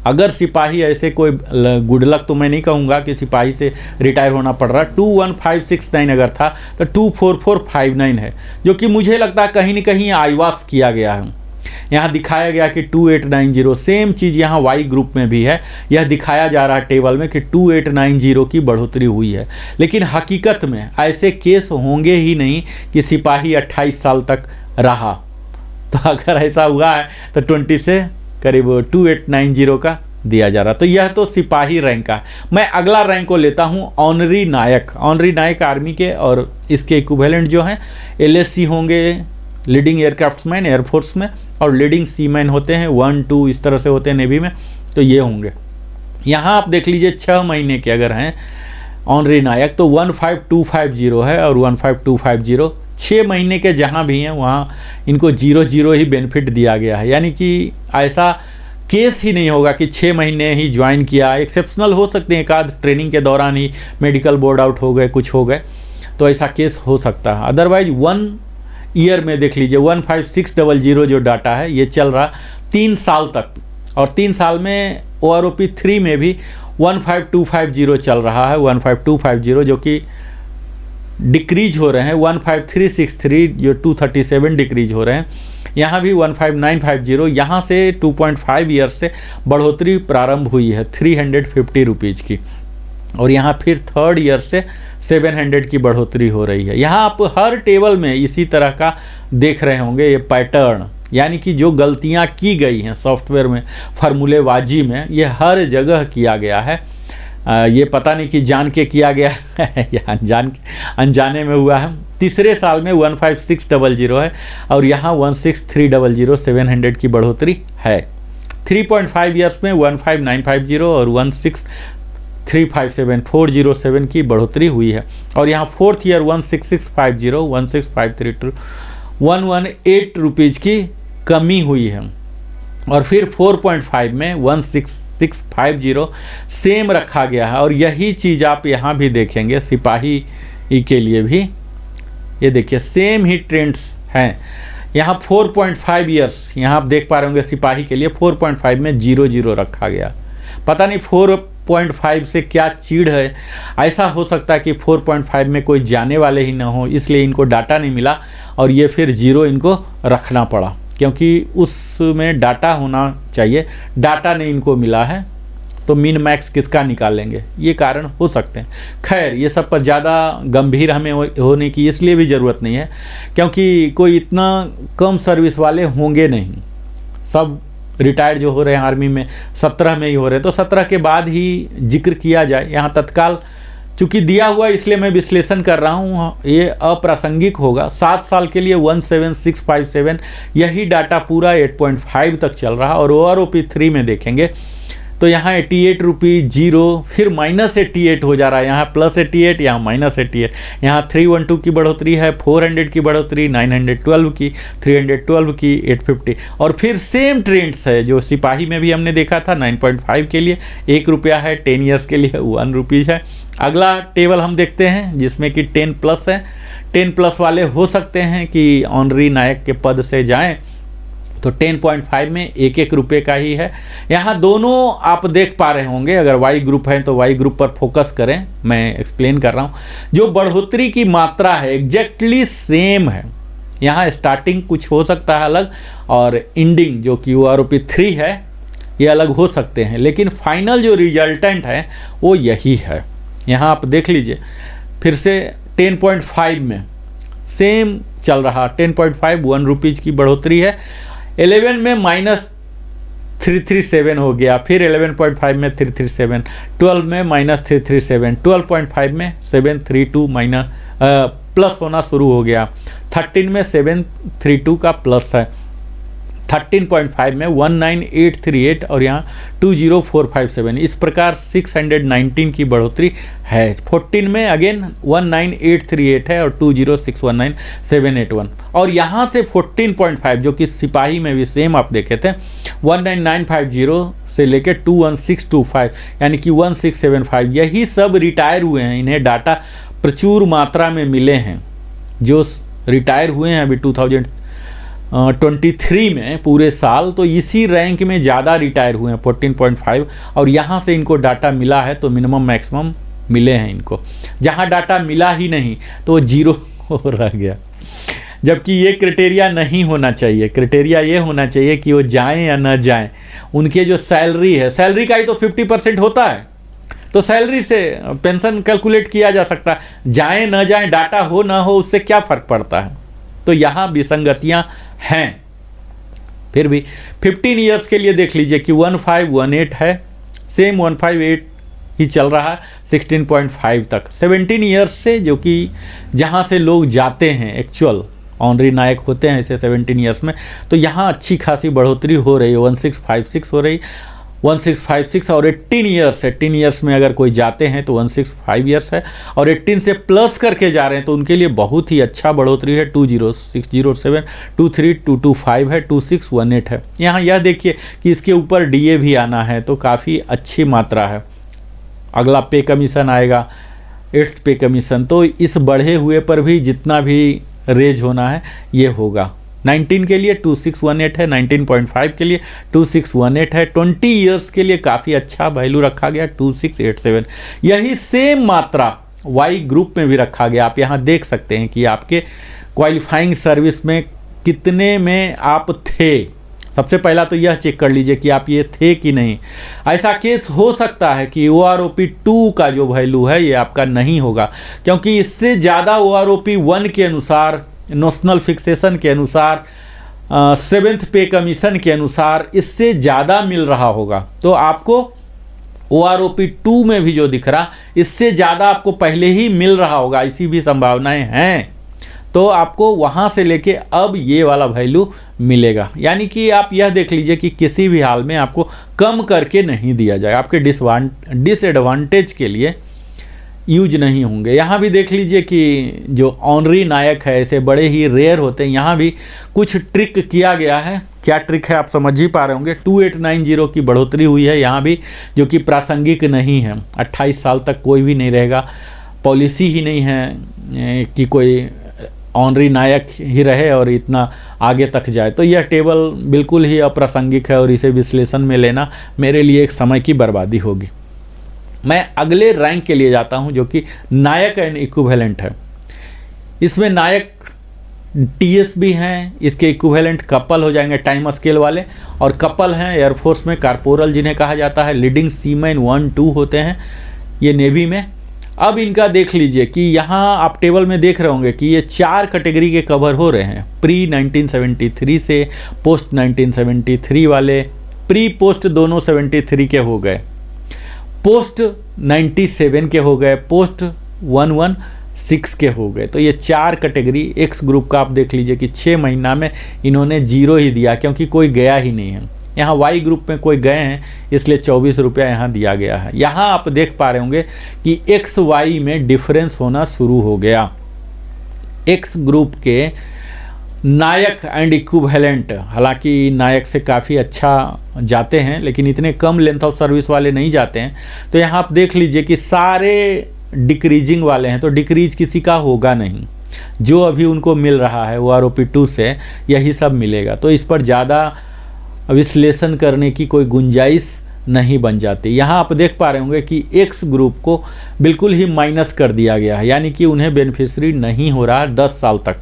अगर सिपाही ऐसे कोई गुड लक तो मैं नहीं कहूँगा कि सिपाही से रिटायर होना पड़ रहा, 21569 अगर था तो 24459 है, जो कि मुझे लगता है कहीं ना कहीं आईवास किया गया है। यहाँ दिखाया गया कि 2890, सेम चीज़ यहाँ वाई ग्रुप में भी है, यह दिखाया जा रहा है टेबल में कि 2890 की बढ़ोतरी हुई है। लेकिन हकीकत में ऐसे केस होंगे ही नहीं कि सिपाही 28 साल तक रहा। तो अगर ऐसा हुआ है तो 20 से करीब 2890 का दिया जा रहा। तो यह तो सिपाही रैंक का। मैं अगला रैंक को लेता हूँ ऑनरी नायक। ऑनरी नायक आर्मी के और इसके इक्विवेलेंट जो हैं एलएससी होंगे, लीडिंग एयरक्राफ्ट्समैन एयरफोर्स में, और लीडिंग सीमैन होते हैं 1 2 इस तरह से होते हैं नेवी में, तो ये होंगे। यहाँ आप देख लीजिए 6 महीने के अगर हैं ऑनरी नायक तो 15250 है और 15250 6 महीने के जहाँ भी हैं वहाँ इनको 0 ही बेनिफिट दिया गया है। यानी कि ऐसा केस ही नहीं होगा कि 6 महीने ही ज्वाइन किया। एक्सेप्शनल हो सकते हैं, एक आध ट्रेनिंग के दौरान ही मेडिकल बोर्ड आउट हो गए, कुछ हो गए, तो ऐसा केस हो सकता है। अदरवाइज 1 ईयर में देख लीजिए 15600 जो डाटा है ये चल रहा 3 साल तक, और 3 साल में OROP 3 में भी 15250 चल रहा है, 15250 जो कि डिक्रीज हो रहे हैं, 15363 जो 237 डिक्रीज हो रहे हैं। यहाँ भी 15950, यहाँ से 2.5 ईयर से बढ़ोतरी प्रारंभ हुई है 350 रुपीज़ की, और यहाँ फिर 3rd ईयर से 700 की बढ़ोतरी हो रही है। यहाँ आप हर टेबल में इसी तरह का देख रहे होंगे ये पैटर्न, यानी कि जो गलतियाँ की गई हैं सॉफ्टवेयर में, फार्मूलेबाजी में, ये हर जगह किया गया है। ये पता नहीं कि जान के किया गया है या अनजाने में हुआ है। तीसरे साल में 15600 है और यहाँ 16300 700 की बढ़ोतरी है। 3.5 ईयर्स में 15950 और 16357 407 की बढ़ोतरी हुई है, और यहाँ 4th ईयर 16650 16532 118 रुपीज़ की कमी हुई है, और फिर 4.5 में 16650 सेम रखा गया है। और यही चीज़ आप यहाँ भी देखेंगे सिपाही के लिए भी, ये देखिए सेम ही ट्रेंड्स हैं। यहाँ 4.5 ईयर्स यहाँ आप देख पा रहे होंगे सिपाही के लिए 4.5 में 00 रखा गया। पता नहीं 4.5 से क्या चीड़ है, ऐसा हो सकता है कि 4.5 में कोई जाने वाले ही ना हो, इसलिए इनको डाटा नहीं मिला और ये फिर 0 इनको रखना पड़ा, क्योंकि उसमें डाटा होना चाहिए, डाटा नहीं इनको मिला है, तो मिन मैक्स किसका निकालेंगे, ये कारण हो सकते हैं। खैर ये सब पर ज़्यादा गंभीर हमें होने की इसलिए भी ज़रूरत नहीं है, क्योंकि कोई इतना कम सर्विस वाले होंगे नहीं। सब रिटायर्ड जो हो रहे हैं आर्मी में 17 में ही हो रहे हैं, तो 17 के बाद ही जिक्र किया जाए। यहाँ तत्काल चूँकि दिया हुआ इसलिए मैं विश्लेषण कर रहा हूँ, ये अप्रासंगिक होगा। 7 साल के लिए 17657 यही डाटा पूरा 8.5 तक चल रहा, और OROP 3 में देखेंगे तो यहाँ 88 रुपीज़ 0, फिर -88 हो जा रहा है, यहाँ +88, यहाँ -88, यहाँ 312 की बढ़ोतरी है, 400 की बढ़ोतरी, 912 की, 312 की, 850, और फिर सेम ट्रेंड्स है जो सिपाही में भी हमने देखा था। 9.5 के लिए 1 रुपया है, 10 ईयर्स के लिए 1 रुपीज़ है। अगला टेबल हम देखते हैं जिसमें कि 10+ है। 10+ वाले हो सकते हैं कि ऑनरी नायक के पद से जाएं, तो 10.5 में 1 रुपये का ही है। यहाँ दोनों आप देख पा रहे होंगे, अगर वाई ग्रुप है तो वाई ग्रुप पर फोकस करें, मैं एक्सप्लेन कर रहा हूँ। जो बढ़ोतरी की मात्रा है एग्जैक्टली सेम है। यहाँ स्टार्टिंग कुछ हो सकता है अलग, और एंडिंग जो कि OROP 3 है ये अलग हो सकते हैं, लेकिन फाइनल जो रिजल्टेंट है वो यही है। यहाँ आप देख लीजिए फिर से 10.5 में सेम चल रहा, 10.5 1 रुपीज़ की बढ़ोतरी है। 11 में -337 हो गया, फिर 11.5 में 337, 12 में -337, 12.5 में 732 प्लस होना शुरू हो गया, 13 में 732 का प्लस है, 13.5 में 19838 और यहाँ 20457, इस प्रकार 619 की बढ़ोतरी है। 14 में अगेन 19838 है और 20619 781, और यहाँ से 14.5 जो कि सिपाही में भी सेम आप देखे थे 19950 से लेके 21625 यानी कि 1675 यही सब रिटायर हुए हैं। इन्हें डाटा प्रचुर मात्रा में मिले हैं। जो रिटायर हुए हैं अभी 2023 में पूरे साल, तो इसी रैंक में ज़्यादा रिटायर हुए हैं 14.5, और यहाँ से इनको डाटा मिला है तो मिनिमम मैक्सिमम मिले हैं इनको। जहाँ डाटा मिला ही नहीं तो वो जीरो रह गया, जबकि ये क्राइटेरिया नहीं होना चाहिए। क्राइटेरिया ये होना चाहिए कि वो जाएं या न जाएं, उनके जो सैलरी है, सैलरी का ही तो 50% होता है, तो सैलरी से पेंशन कैलकुलेट किया जा सकता है। जाएं न जाएं, डाटा हो ना हो, उससे क्या फ़र्क पड़ता है। तो यहाँ विसंगतियाँ हैं। फिर भी 15 ईयर्स के लिए देख लीजिए कि 1518 है, सेम 158 ही चल रहा है 16.5 तक। 17 ईयर्स से, जो कि जहाँ से लोग जाते हैं एक्चुअल ऑनरी नायक होते हैं इसे 17 ईयर्स में, तो यहाँ अच्छी खासी बढ़ोतरी हो रही है, 1656 हो रही, 1656। और 18 ईयर्स में अगर कोई जाते हैं तो 165 ईयर्स है, और 18 से प्लस करके जा रहे हैं तो उनके लिए बहुत ही अच्छा बढ़ोतरी है। 20607, 23225 है, 2618 है। यहाँ यह देखिए कि इसके ऊपर DA भी आना है, तो काफ़ी अच्छी मात्रा है। अगला पे कमीशन आएगा, 8th पे कमीशन, तो इस बढ़े हुए पर भी जितना भी रेज होना है ये होगा। 19 के लिए 2618 है, 19.5 के लिए 2618 है, 20 ईयर्स के लिए काफ़ी अच्छा वैल्यू रखा गया 2687। यही सेम मात्रा वाई ग्रुप में भी रखा गया। आप यहाँ देख सकते हैं कि आपके क्वालिफाइंग सर्विस में कितने में आप थे। सबसे पहला तो यह चेक कर लीजिए कि आप ये थे कि नहीं। ऐसा केस हो सकता है कि OROP 2 का जो वैल्यू है ये आपका नहीं होगा, क्योंकि इससे ज़्यादा OROP 1 के अनुसार, नोशनल फिक्सेशन के अनुसार, 7th पे कमीशन के अनुसार इससे ज़्यादा मिल रहा होगा। तो आपको OROP 2 में भी जो दिख रहा, इससे ज़्यादा आपको पहले ही मिल रहा होगा, ऐसी भी संभावनाएं हैं। तो आपको वहाँ से लेके अब ये वाला वैल्यू मिलेगा। यानी कि आप यह देख लीजिए कि किसी भी हाल में आपको कम करके नहीं दिया जाए, आपके डिसएडवांटेज के लिए यूज नहीं होंगे। यहाँ भी देख लीजिए कि जो ऑनरी नायक है ऐसे बड़े ही रेयर होते हैं। यहाँ भी कुछ ट्रिक किया गया है। क्या ट्रिक है आप समझ ही पा रहे होंगे। 2890 की बढ़ोतरी हुई है यहाँ भी, जो कि प्रासंगिक नहीं है। 28 साल तक कोई भी नहीं रहेगा, पॉलिसी ही नहीं है कि कोई ऑनरी नायक ही रहे और इतना आगे तक जाए। तो यह टेबल बिल्कुल ही अप्रासंगिक है और इसे विश्लेषण में लेना मेरे लिए एक समय की बर्बादी होगी। मैं अगले रैंक के लिए जाता हूं, जो कि नायक एंड इक्विवेलेंट है। इसमें नायक TS भी हैं, इसके इक्विवेलेंट कपल हो जाएंगे टाइम स्केल वाले, और कपल हैं एयरफोर्स में कारपोरल जिन्हें कहा जाता है। लीडिंग सीमैन 1-2 होते हैं ये नेवी में। अब इनका देख लीजिए कि यहाँ आप टेबल में देख रहे होंगे कि ये 4 कैटेगरी के कवर हो रहे हैं। प्री 1973 से पोस्ट 1973 वाले, प्री पोस्ट दोनों 73 के हो गए, पोस्ट 97 के हो गए, पोस्ट 116 के हो गए। तो ये 4 कैटेगरी। एक्स ग्रुप का आप देख लीजिए कि 6 महीना में इन्होंने 0 ही दिया, क्योंकि कोई गया ही नहीं है। यहाँ वाई ग्रुप में कोई गए हैं, इसलिए 24 रुपया यहाँ दिया गया है। यहाँ आप देख पा रहे होंगे कि एक्स वाई में डिफरेंस होना शुरू हो गया। एक्स ग्रुप के नायक एंड इक्विवेलेंट, हालांकि नायक से काफ़ी अच्छा जाते हैं, लेकिन इतने कम लेंथ ऑफ सर्विस वाले नहीं जाते हैं। तो यहाँ आप देख लीजिए कि सारे डिक्रीजिंग वाले हैं, तो डिक्रीज किसी का होगा नहीं। जो अभी उनको मिल रहा है OROP 2 से यही सब मिलेगा। तो इस पर ज़्यादा विश्लेषण करने की कोई गुंजाइश नहीं बन जाती। यहाँ आप देख पा रहे होंगे कि एक्स ग्रुप को बिल्कुल ही माइनस कर दिया गया है, यानी कि उन्हें बेनिफिशरी नहीं हो रहा 10 साल तक।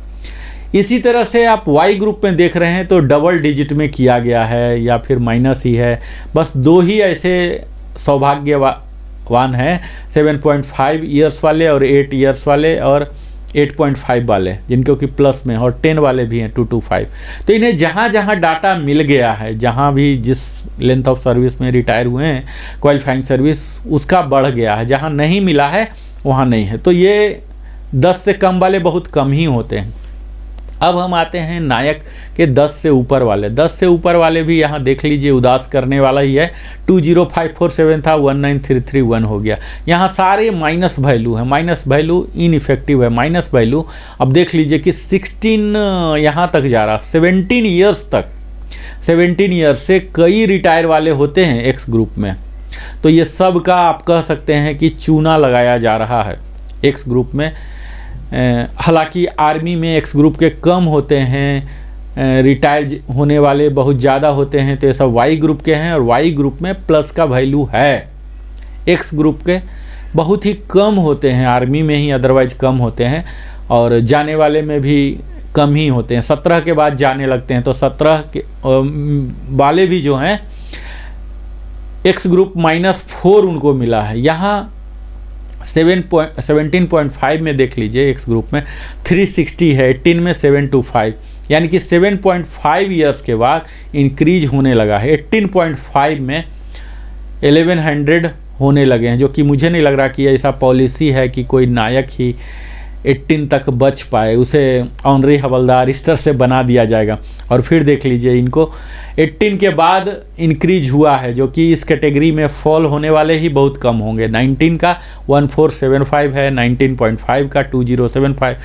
इसी तरह से आप वाई ग्रुप में देख रहे हैं तो डबल डिजिट में किया गया है या फिर माइनस ही है। बस 2 ही ऐसे सौभाग्यवान हैं, 7.5 ईयर्स वाले और 8 ईयर्स वाले और 8.5 वाले, जिनको कि प्लस में, और 10 वाले भी हैं 225। तो इन्हें जहाँ जहाँ डाटा मिल गया है, जहाँ भी जिस लेंथ ऑफ सर्विस में रिटायर हुए हैं क्वालिफाइंग सर्विस, उसका बढ़ गया है। जहाँ नहीं मिला है वहाँ नहीं है। तो ये 10 से कम वाले बहुत कम ही होते हैं। अब हम आते हैं नायक के 10 से ऊपर वाले। 10 से ऊपर वाले भी यहाँ देख लीजिए उदास करने वाला ही है। 20547 था, 19331 हो गया। यहाँ सारे माइनस वैल्यू है, माइनस वैल्यू इनइफेक्टिव है, माइनस वैल्यू। अब देख लीजिए कि 16 यहाँ तक जा रहा, 17 ईयर्स तक 17 ईयर से कई रिटायर वाले होते हैं एक्स ग्रुप में। तो ये सब का आप कह सकते हैं कि चूना लगाया जा रहा है एक्स ग्रुप में। हालांकि आर्मी में एक्स ग्रुप के कम होते हैं, रिटायर होने वाले बहुत ज़्यादा होते हैं, तो ये सब वाई ग्रुप के हैं। और वाई ग्रुप में प्लस का वैल्यू है, एक्स ग्रुप के बहुत ही कम होते हैं, आर्मी में ही अदरवाइज कम होते हैं, और जाने वाले में भी कम ही होते हैं। 17 के बाद जाने लगते हैं, तो 17 के वाले भी जो हैं एक्स ग्रुप -4 उनको मिला है। यहाँ 17.5 में देख लीजिए एक्स ग्रुप में 360 है, 18 में 725, यानी कि 7.5 ईयर्स के बाद इंक्रीज होने लगा है। 18.5 में 1100 होने लगे हैं, जो कि मुझे नहीं लग रहा कि ऐसा पॉलिसी है कि कोई नायक ही 18 तक बच पाए, उसे ऑनरी हवलदार इस तरह से बना दिया जाएगा। और फिर देख लीजिए इनको 18 के बाद इंक्रीज हुआ है, जो कि इस कैटेगरी में फॉल होने वाले ही बहुत कम होंगे। 19 का 1475 है, 19.5 का 2075।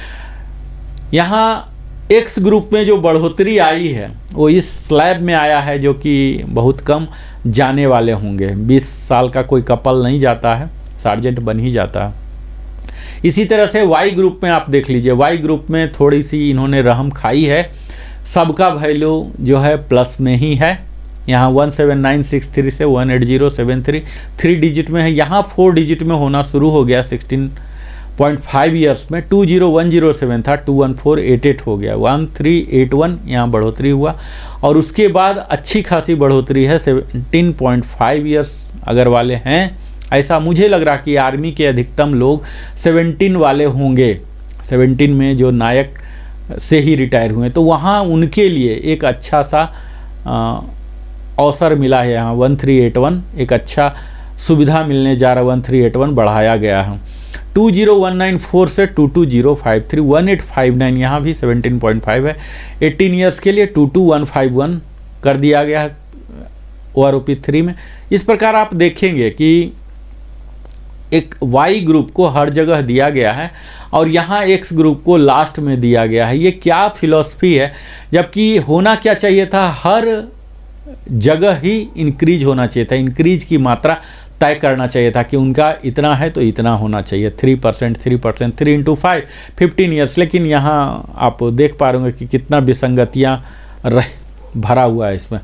यहाँ एक्स ग्रुप में जो बढ़ोतरी आई है वो इस स्लैब में आया है, जो कि बहुत कम जाने वाले होंगे। 20 साल का कोई कपल नहीं जाता है, सार्जेंट बन ही जाता है। इसी तरह से वाई ग्रुप में आप देख लीजिए, वाई ग्रुप में थोड़ी सी इन्होंने रहम खाई है, सबका वैल्यू जो है प्लस में ही है। यहाँ 17963 से 18073 3 डिजिट में है, यहाँ 4 डिजिट में होना शुरू हो गया 16.5 ईयर्स में। 20107 था, 21488 हो गया, 1381 यहाँ बढ़ोतरी हुआ। और उसके बाद अच्छी खासी बढ़ोतरी है 17.5 ईयर्स अगर वाले हैं। ऐसा मुझे लग रहा कि आर्मी के अधिकतम लोग 17 वाले होंगे, 17 में जो नायक से ही रिटायर हुए, तो वहाँ उनके लिए एक अच्छा सा अवसर मिला है। यहाँ 1381 एक अच्छा सुविधा मिलने जा रहा, 1381 बढ़ाया गया है। 20194 से 22053, 1859 यहाँ भी 17.5 है। 18 ईयर्स के लिए 22151 कर दिया गया है OROP 3 में। इस प्रकार आप देखेंगे कि एक वाई ग्रुप को हर जगह दिया गया है और यहाँ एक्स ग्रुप को लास्ट में दिया गया है। ये क्या फिलॉसफी है, जबकि होना क्या चाहिए था, हर जगह ही इंक्रीज होना चाहिए था, इंक्रीज की मात्रा तय करना चाहिए था कि उनका इतना है तो इतना होना चाहिए, 3%, 3 इंटू 5, 15 ईयर्स। लेकिन यहाँ आप देख पा रहे होंगे कि कितना विसंगतियाँ भरा हुआ है इसमें।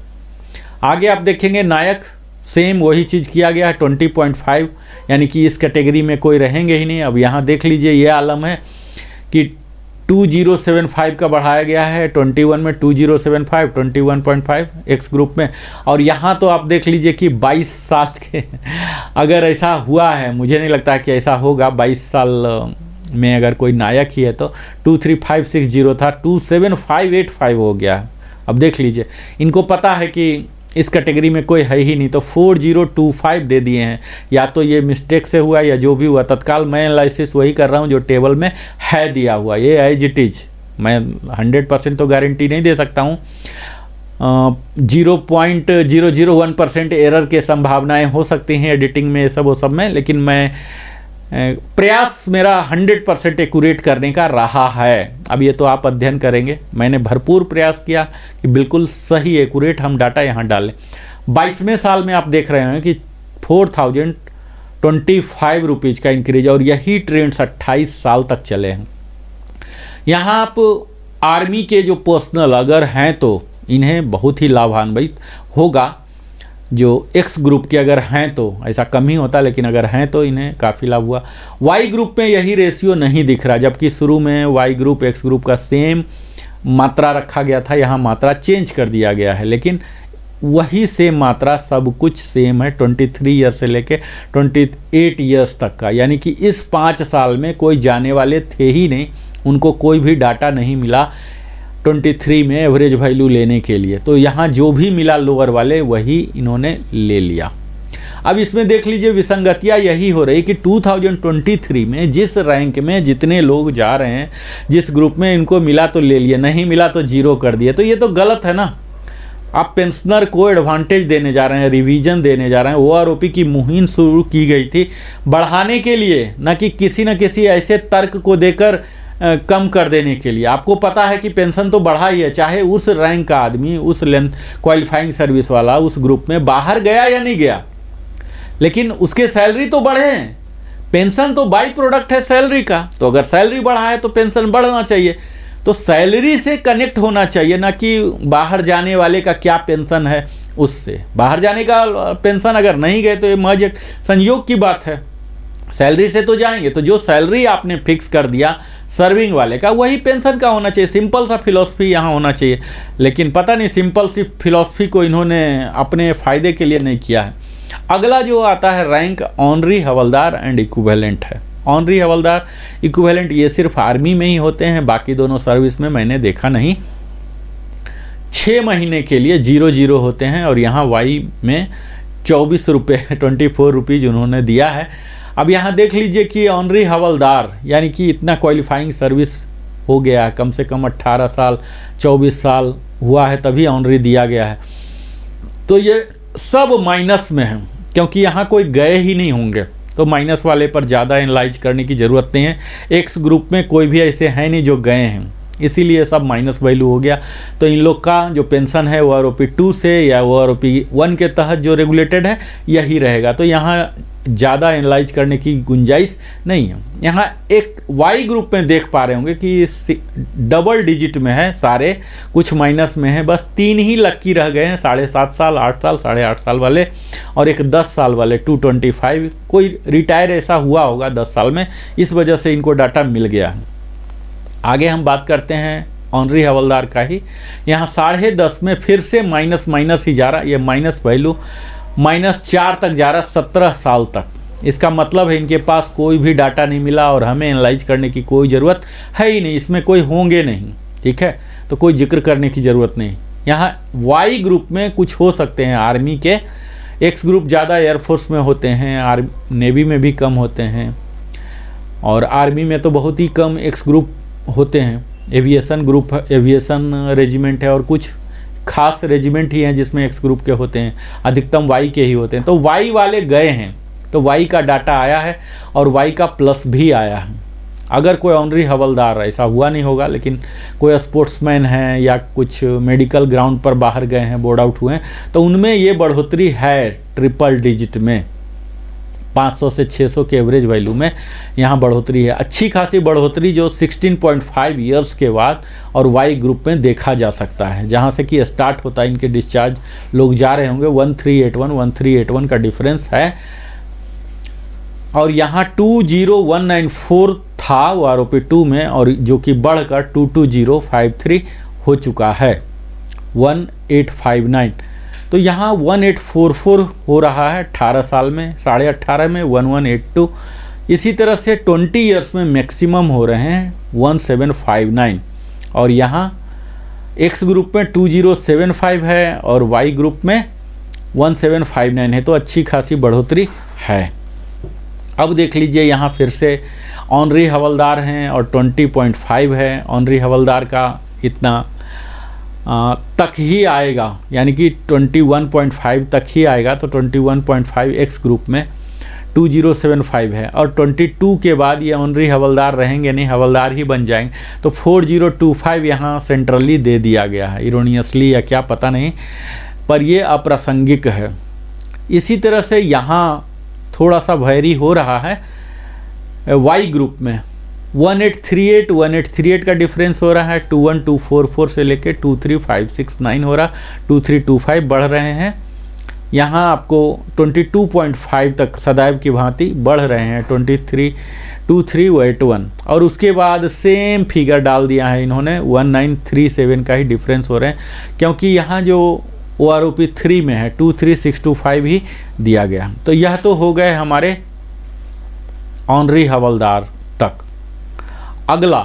आगे आप देखेंगे नायक, सेम वही चीज़ किया गया है 20.5, यानी कि इस कैटेगरी में कोई रहेंगे ही नहीं। अब यहाँ देख लीजिए ये आलम है कि 2075 का बढ़ाया गया है, 21 में 2075, 21.5 एक्स ग्रुप में। और यहाँ तो आप देख लीजिए कि 22 साल के अगर ऐसा हुआ है, मुझे नहीं लगता कि ऐसा होगा, 22 साल में अगर कोई नायक ही है तो 23560 था, 27585 हो गया है। अब देख लीजिए, इनको पता है कि इस कैटेगरी में कोई है ही नहीं, तो 4025 दे दिए हैं। या तो ये मिस्टेक से हुआ या जो भी हुआ, तत्काल मैं एनालिसिस वही कर रहा हूँ जो टेबल में है दिया हुआ, ये एज इट इज। मैं 100% तो गारंटी नहीं दे सकता हूँ, 0.001% एरर के संभावनाएं हो सकती हैं एडिटिंग में, ये सब वो सब में, लेकिन मैं प्रयास मेरा 100% एक्यूरेट करने का रहा है। अब ये तो आप अध्ययन करेंगे, मैंने भरपूर प्रयास किया कि बिल्कुल सही एक्यूरेट हम डाटा यहाँ डालें। 22वें साल में आप देख रहे हैं कि 4025 रुपीज़ का इंक्रीज, और यही ट्रेंड्स 28 साल तक चले हैं। यहाँ आप आर्मी के जो पर्सनल अगर हैं तो इन्हें बहुत ही लाभान्वित होगा, जो एक्स ग्रुप के अगर हैं तो ऐसा कम ही होता, लेकिन अगर हैं तो इन्हें काफ़ी लाभ हुआ। वाई ग्रुप में यही रेशियो नहीं दिख रहा, जबकि शुरू में वाई ग्रुप एक्स ग्रुप का सेम मात्रा रखा गया था, यहाँ मात्रा चेंज कर दिया गया है, लेकिन वही सेम मात्रा सब कुछ सेम है 23 ईयर से लेके 28 ईयर्स तक का। यानी कि इस 5 साल में कोई जाने वाले थे ही नहीं, उनको कोई भी डाटा नहीं मिला 23 में एवरेज वैल्यू लेने के लिए। तो यहाँ जो भी मिला लोअर वाले वही इन्होंने ले लिया। अब इसमें देख लीजिए विसंगतियाँ यही हो रही कि 2023 में जिस रैंक में जितने लोग जा रहे हैं, जिस ग्रुप में इनको मिला तो ले लिए, नहीं मिला तो जीरो कर दिए। तो ये तो गलत है ना। आप पेंशनर को एडवांटेज देने जा रहे हैं, रिवीजन देने जा रहे हैं। OROP की मुहिम शुरू की गई थी बढ़ाने के लिए, न कि किसी न किसी ऐसे तर्क को देकर कम कर देने के लिए। आपको पता है कि पेंशन तो बढ़ा ही है, चाहे उस रैंक का आदमी, उस लेंथ क्वालिफाइंग सर्विस वाला उस ग्रुप में बाहर गया या नहीं गया, लेकिन उसके सैलरी तो बढ़े हैं। पेंशन तो बाई प्रोडक्ट है सैलरी का, तो अगर सैलरी बढ़ा है तो पेंशन बढ़ना चाहिए। तो सैलरी से कनेक्ट होना चाहिए, ना कि बाहर जाने वाले का क्या पेंशन है उससे। बाहर जाने का पेंशन अगर नहीं गए तो ये महज एक संयोग की बात है, सैलरी से तो जाएंगे। तो जो सैलरी आपने फिक्स कर दिया सर्विंग वाले का, वही पेंशन का होना चाहिए। सिंपल सा फिलॉसफी यहाँ होना चाहिए, लेकिन पता नहीं सिंपल सी फिलॉसफी को इन्होंने अपने फ़ायदे के लिए नहीं किया है। अगला जो आता है rank honorary havildar and equivalent है। ऑनरी हवलदार इक्विवेलेंट ये सिर्फ आर्मी में ही होते हैं, बाकी दोनों सर्विस में मैंने देखा नहीं। 6 महीने के लिए 0-0 होते हैं और यहाँ वाई में 24 रुपये 24 रुपीज़ उन्होंने दिया है। अब यहाँ देख लीजिए कि ऑनरी हवलदार यानी कि इतना क्वालिफाइंग सर्विस हो गया है, कम से कम 18 साल 24 साल हुआ है तभी ऑनरी दिया गया है। तो ये सब माइनस में है, क्योंकि यहाँ कोई गए ही नहीं होंगे, तो माइनस वाले पर ज़्यादा एनालाइज करने की ज़रूरत नहीं है। एक्स ग्रुप में कोई भी ऐसे हैं नहीं जो गए हैं, इसीलिए सब माइनस वैल्यू हो गया। तो इन लोग का जो पेंशन है वो आरओपी 2 से या वो आरओपी 1 के तहत जो रेगुलेटेड है यही रहेगा। तो यहाँ ज़्यादा एनालाइज करने की गुंजाइश नहीं है। यहाँ एक वाई ग्रुप में देख पा रहे होंगे कि डबल डिजिट में है सारे, कुछ माइनस में है, बस 3 ही लक्की रह गए हैं, 7.5 साल, 8 साल, 8.5 साल वाले और एक 10 साल वाले 225। कोई रिटायर ऐसा हुआ होगा 10 साल में, इस वजह से इनको डाटा मिल गया है। आगे हम बात करते हैं ऑनरी हवलदार का ही। यहाँ 10.5 में फिर से माइनस ही जा रहा, ये माइनस वैल्यू -4 तक जा रहा, 17 साल तक। इसका मतलब है इनके पास कोई भी डाटा नहीं मिला और हमें एनालाइज करने की कोई ज़रूरत है ही नहीं, इसमें कोई होंगे नहीं, ठीक है, तो कोई जिक्र करने की ज़रूरत नहीं। यहाँ वाई ग्रुप में कुछ हो सकते हैं आर्मी के, एक्स ग्रुप ज़्यादा एयरफोर्स में होते हैं, नेवी में भी कम होते हैं और आर्मी में तो बहुत ही कम एक्स ग्रुप होते हैं। एविएशन ग्रुप, एविएशन रेजिमेंट है और कुछ खास रेजिमेंट ही हैं जिसमें एक्स ग्रुप के होते हैं, अधिकतम वाई के ही होते हैं। तो वाई वाले गए हैं तो वाई का डाटा आया है और वाई का प्लस भी आया है। अगर कोई ऑनरी हवलदार, ऐसा हुआ नहीं होगा, लेकिन कोई स्पोर्ट्समैन है या कुछ मेडिकल ग्राउंड पर बाहर गए हैं, बोर्ड आउट हुए हैं, तो उनमें ये बढ़ोतरी है ट्रिपल डिजिट में, 500 से 600 के एवरेज वैल्यू में यहाँ बढ़ोतरी है, अच्छी खासी बढ़ोतरी जो 16.5 ईयर्स के बाद और वाई ग्रुप में देखा जा सकता है, जहाँ से कि स्टार्ट होता है इनके डिस्चार्ज, लोग जा रहे होंगे 1381 का डिफरेंस है। और यहाँ 20194 था वो आरओपी 2 में, और जो कि बढ़कर 22053 हो चुका है, 1859। तो यहाँ 1844 हो रहा है 18 साल में, 18.5 में 1182। इसी तरह से 20 ईयर्स में मैक्सिमम हो रहे हैं 1759। और यहाँ एक्स ग्रुप में 2075 है और वाई ग्रुप में 1759 है, तो अच्छी खासी बढ़ोतरी है। अब देख लीजिए यहाँ फिर से ऑनरी हवलदार हैं और 20.5 है, ऑनरी हवलदार का इतना तक ही आएगा, यानी कि 21.5 तक ही आएगा। तो 21.5 एक्स ग्रुप में 2075 है और 22 के बाद ये ऑनरी हवलदार रहेंगे नहीं, हवलदार ही बन जाएंगे। तो 4025 यहाँ सेंट्रली दे दिया गया है, इरोनियसली या क्या पता नहीं, पर ये अप्रासंगिक है। इसी तरह से यहाँ थोड़ा सा वैरी हो रहा है वाई ग्रुप में, 1838 का डिफरेंस हो रहा है, 21244 से लेके 23569 हो रहा, 2325 बढ़ रहे हैं। यहाँ आपको 22.5 तक सदैव की भांति बढ़ रहे हैं, 2381। और उसके बाद सेम फिगर डाल दिया है इन्होंने, 1937 का ही डिफरेंस हो रहे हैं, क्योंकि यहाँ जो OROP 3 में है 23625 ही दिया गया। तो यह तो हो गए हमारे ऑनरी हवलदार तक। अगला,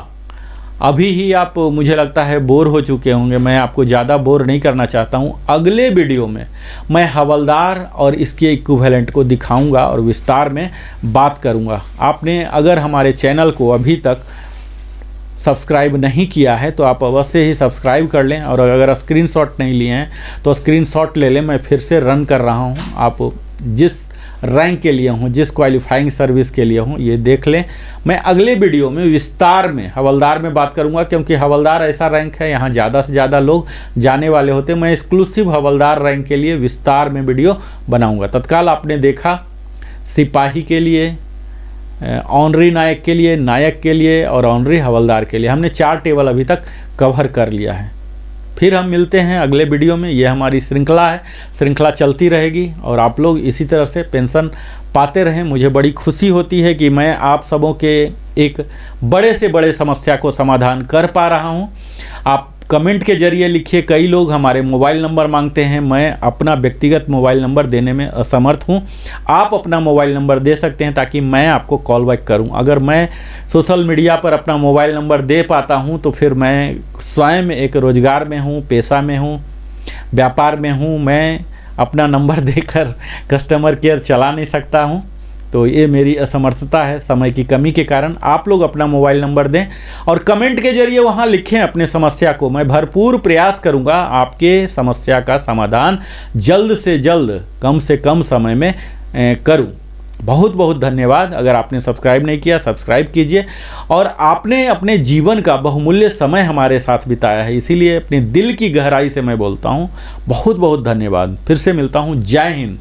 अभी ही आप मुझे लगता है बोर हो चुके होंगे, मैं आपको ज़्यादा बोर नहीं करना चाहता हूँ। अगले वीडियो में मैं हवलदार और इसके इक्विवेलेंट को दिखाऊंगा और विस्तार में बात करूँगा। आपने अगर हमारे चैनल को अभी तक सब्सक्राइब नहीं किया है तो आप अवश्य ही सब्सक्राइब कर लें, और अगर स्क्रीनशॉट नहीं लिए हैं तो स्क्रीनशॉट ले लें। मैं फिर से रन कर रहा हूँ, आप जिस रैंक के लिए हूँ, जिस क्वालिफाइंग सर्विस के लिए हूँ, ये देख लें। मैं अगले वीडियो में विस्तार में हवलदार में बात करूँगा, क्योंकि हवलदार ऐसा रैंक है यहाँ ज़्यादा से ज़्यादा लोग जाने वाले होते। मैं एक्सक्लूसिव हवलदार रैंक के लिए विस्तार में वीडियो बनाऊँगा। तत्काल आपने देखा सिपाही के लिए, ऑनरी नायक के लिए, नायक के लिए और ऑनरी हवलदार के लिए हमने 4 टेबल अभी तक कवर कर लिया है। फिर हम मिलते हैं अगले वीडियो में। ये हमारी श्रृंखला है, श्रृंखला चलती रहेगी और आप लोग इसी तरह से पेंशन पाते रहें। मुझे बड़ी खुशी होती है कि मैं आप सबों के एक बड़े से बड़े समस्या को समाधान कर पा रहा हूँ। आप कमेंट के जरिए लिखिए, कई लोग हमारे मोबाइल नंबर मांगते हैं, मैं अपना व्यक्तिगत मोबाइल नंबर देने में असमर्थ हूं। आप अपना मोबाइल नंबर दे सकते हैं ताकि मैं आपको कॉल बैक करूं। अगर मैं सोशल मीडिया पर अपना मोबाइल नंबर दे पाता हूं तो फिर मैं स्वयं एक रोजगार में हूं, पेशा में हूं, व्यापार में हूं। मैं अपना नंबर देकर कस्टमर केयर चला नहीं सकता हूं। तो ये मेरी असमर्थता है, समय की कमी के कारण। आप लोग अपना मोबाइल नंबर दें और कमेंट के जरिए वहाँ लिखें अपने समस्या को। मैं भरपूर प्रयास करूँगा आपके समस्या का समाधान जल्द से जल्द, कम से कम समय में करूँ। बहुत बहुत धन्यवाद। अगर आपने सब्सक्राइब नहीं किया, सब्सक्राइब कीजिए। और आपने अपने जीवन का बहुमूल्य समय हमारे साथ बिताया है, इसीलिए अपने दिल की गहराई से मैं बोलता हूँ बहुत बहुत धन्यवाद। फिर से मिलता हूँ। जय हिंद।